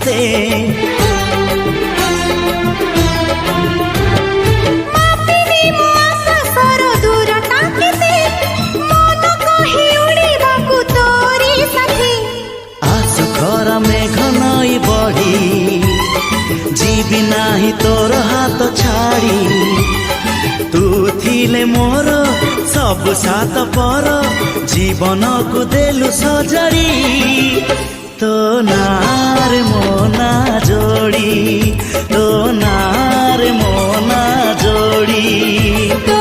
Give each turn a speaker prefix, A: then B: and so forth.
A: ପାଖରେ मेघनई बढ़ी जीवी नाही तोर हाथ छाड़ी तू थिले मोर सब सात पर जीवन को देलु सजरी तो नार मोना जोड़ी तो नार मोना जोड़ी।